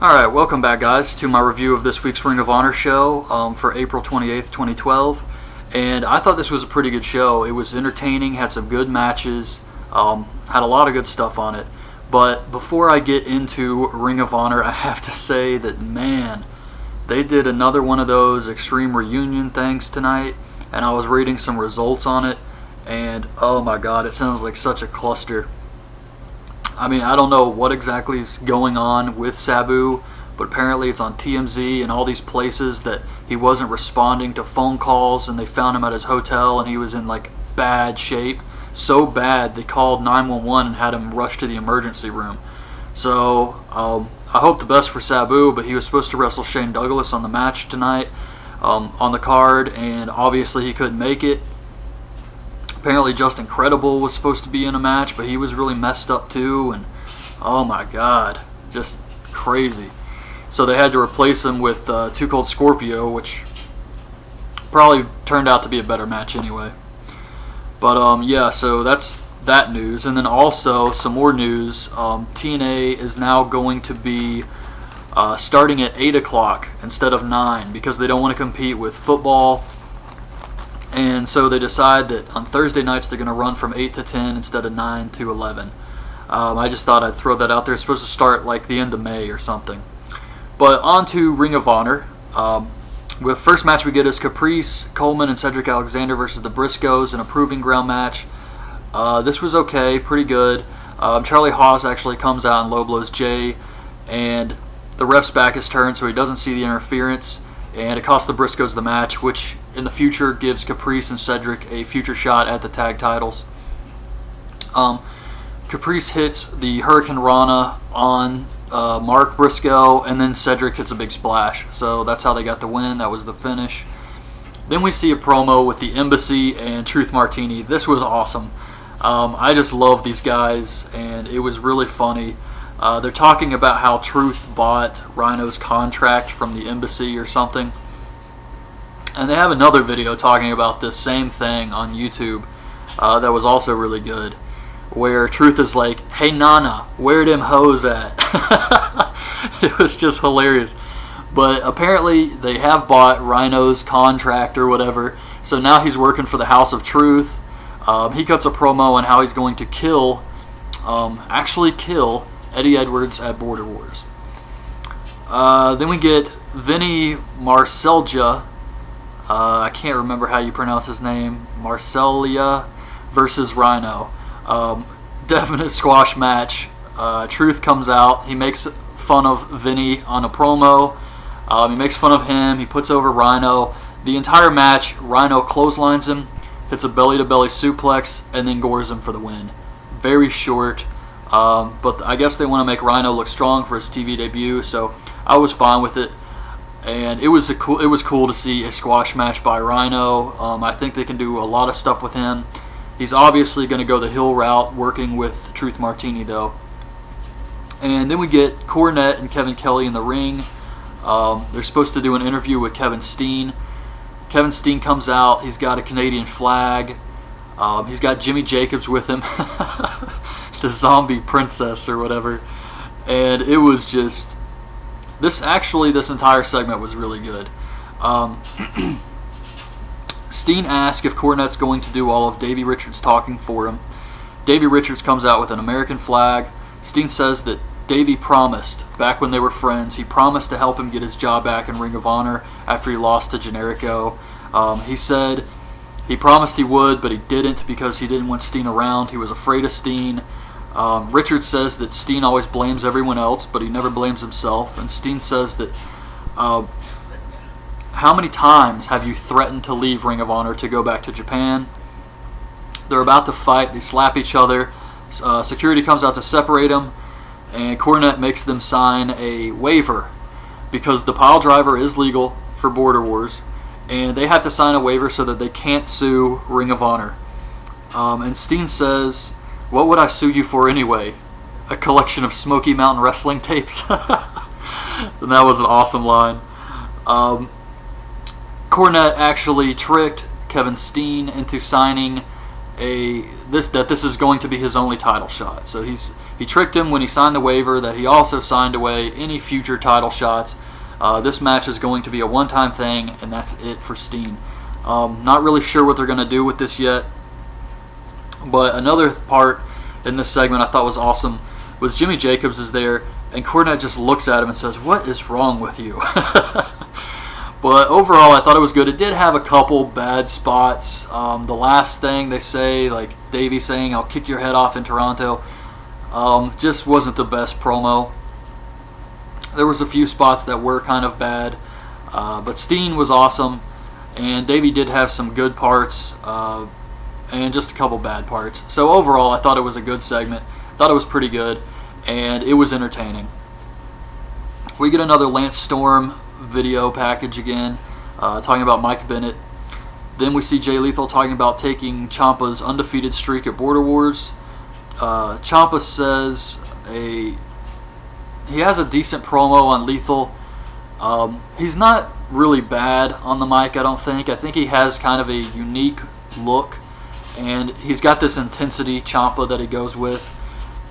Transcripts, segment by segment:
Alright, welcome back, guys, to my review of this week's Ring of Honor show for April 28th, 2012. And I thought this was a pretty good show. It was entertaining, had some good matches, had a lot of good stuff on it. But before I get into Ring of Honor, I have to say that, man, they did another one of those Extreme Reunion things tonight, and I was reading some results on it, and oh my god, it sounds like such a cluster. I mean, I don't know what exactly is going on with Sabu, but apparently it's on TMZ and all these places that he wasn't responding to phone calls, and they found him at his hotel and he was in like bad shape. So bad they called 911 and had him rushed to the emergency room. So I hope the best for Sabu, but he was supposed to wrestle Shane Douglas on the match tonight on the card, and obviously he couldn't make it. Apparently Justin Credible was supposed to be in a match, but he was really messed up too, and oh my god, just crazy. So they had to replace him with Too Cold Scorpio, which probably turned out to be a better match anyway. But yeah, so that's that news. And then also some more news. TNA is now going to be starting at 8 o'clock instead of 9 because they don't want to compete with football. And so they decide that on Thursday nights they're going to run from 8 to 10 instead of 9 to 11. I just thought I'd throw that out there. It's supposed to start like the end of May or something. But on to Ring of Honor. The first match we get is Caprice, Coleman, and Cedric Alexander versus the Briscoes in a Proving Ground match. This was okay, pretty good. Charlie Haas actually comes out and low blows Jay, and the ref's back is turned so he doesn't see the interference. And it cost the Briscoes the match, which in the future gives Caprice and Cedric a future shot at the tag titles. Caprice hits the Hurricane Rana on Mark Briscoe, and then Cedric hits a big splash. So that's how they got the win. That was the finish. Then we see a promo with the Embassy and Truth Martini. This was awesome. I just love these guys, and it was really funny. They're talking about how Truth bought Rhino's contract from the Embassy or something. And they have another video talking about this same thing on YouTube that was also really good, where Truth is like, "Hey Nana, where them hoes at?" It was just hilarious. But apparently they have bought Rhino's contract or whatever, so now he's working for the House of Truth. He cuts a promo on how he's going to kill Eddie Edwards at Border Wars. Then we get Vinny Marcelja, I can't remember how you pronounce his name, Marcelia versus Rhino. Definite squash match. Truth comes out, he makes fun of Vinny on a promo, he makes fun of him, he puts over Rhino. The entire match, Rhino clotheslines him, hits a belly-to-belly suplex, and then gores him for the win. Very short. But I guess they want to make Rhino look strong for his TV debut, so I was fine with it. And it was cool to see a squash match by Rhino. I think they can do a lot of stuff with him. He's obviously going to go the heel route, working with Truth Martini though. And then we get Cornette and Kevin Kelly in the ring. They're supposed to do an interview with Kevin Steen. Kevin Steen comes out. He's got a Canadian flag. He's got Jimmy Jacobs with him. The zombie princess or whatever. And it was just this entire segment was really good. Steen asks if Cornette's going to do all of Davey Richards' talking for him. Davey Richards comes out with an American flag. Steen says that Davey promised, back when they were friends, he promised to help him get his job back in Ring of Honor after he lost to Generico. He said he promised he would, but he didn't because he didn't want Steen around. He was afraid of Steen. Richards says that Steen always blames everyone else, but he never blames himself. And Steen says that, how many times have you threatened to leave Ring of Honor to go back to Japan? They're about to fight. They slap each other. Security comes out to separate them, and Cornette makes them sign a waiver because the pile driver is legal for Border Wars, and they have to sign a waiver so that they can't sue Ring of Honor. And Steen says, "What would I sue you for anyway? A collection of Smoky Mountain Wrestling tapes?" And that was an awesome line. Cornette actually tricked Kevin Steen into signing that this is going to be his only title shot. So he tricked him when he signed the waiver that he also signed away any future title shots. This match is going to be a one-time thing, and that's it for Steen. Not really sure what they're going to do with this yet. But another part in this segment I thought was awesome was Jimmy Jacobs is there, and Cornette just looks at him and says, "What is wrong with you?" But overall, I thought it was good. It did have a couple bad spots. The last thing they say, like Davey saying, "I'll kick your head off in Toronto," just wasn't the best promo. There was a few spots that were kind of bad, but Steen was awesome, and Davey did have some good parts, and just a couple bad parts. So overall, I thought it was a good segment. I thought it was pretty good, and it was entertaining. We get another Lance Storm video package again, talking about Mike Bennett. Then we see Jay Lethal talking about taking Ciampa's undefeated streak at Border Wars. Ciampa says he has a decent promo on Lethal. He's not really bad on the mic, I don't think. I think he has kind of a unique look, and he's got this intensity, Ciampa, that he goes with.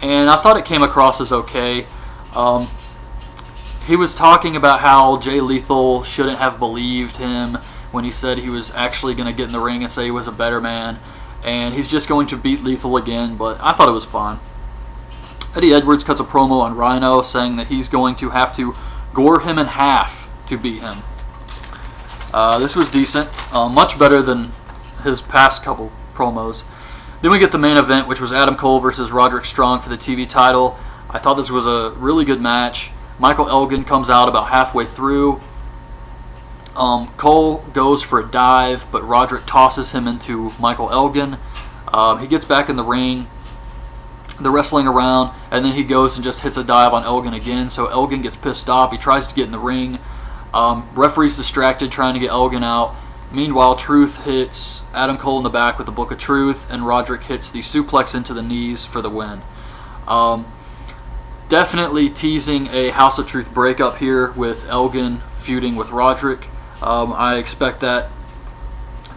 And I thought it came across as okay. He was talking about how Jay Lethal shouldn't have believed him when he said he was actually going to get in the ring and say he was a better man. And he's just going to beat Lethal again, but I thought it was fine. Eddie Edwards cuts a promo on Rhino saying that he's going to have to gore him in half to beat him. This was decent, much better than his past couple promos. Then we get the main event, which was Adam Cole versus Roderick Strong for the TV title. I thought this was a really good match. Michael Elgin comes out about halfway through. Cole goes for a dive, but Roderick tosses him into Michael Elgin. He gets back in the ring. They're wrestling around, and then he goes and just hits a dive on Elgin again. So Elgin gets pissed off. He tries to get in the ring. Referee's distracted trying to get Elgin out. Meanwhile, Truth hits Adam Cole in the back with the Book of Truth, and Roderick hits the suplex into the knees for the win. Definitely teasing a House of Truth breakup here with Elgin feuding with Roderick. I expect that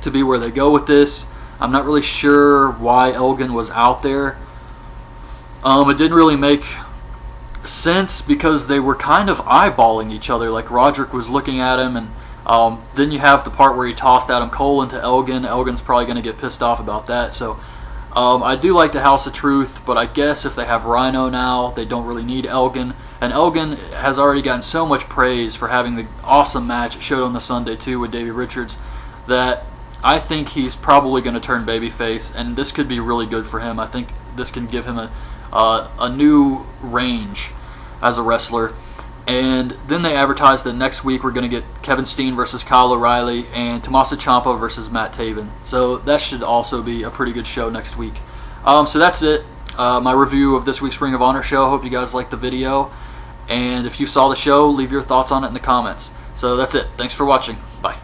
to be where they go with this. I'm not really sure why Elgin was out there. It didn't really make sense because they were kind of eyeballing each other. Like Roderick was looking at him, and then you have the part where he tossed Adam Cole into Elgin. Elgin's probably going to get pissed off about that. So I do like the House of Truth, but I guess if they have Rhino now, they don't really need Elgin. And Elgin has already gotten so much praise for having the awesome match it showed on the Sunday too with Davey Richards that I think he's probably going to turn babyface, and this could be really good for him. I think this can give him a new range as a wrestler. And then they advertised that next week we're going to get Kevin Steen versus Kyle O'Reilly and Tommaso Ciampa versus Matt Taven. So that should also be a pretty good show next week. So that's it. My review of this week's Ring of Honor show. Hope you guys liked the video. And if you saw the show, leave your thoughts on it in the comments. So that's it. Thanks for watching. Bye.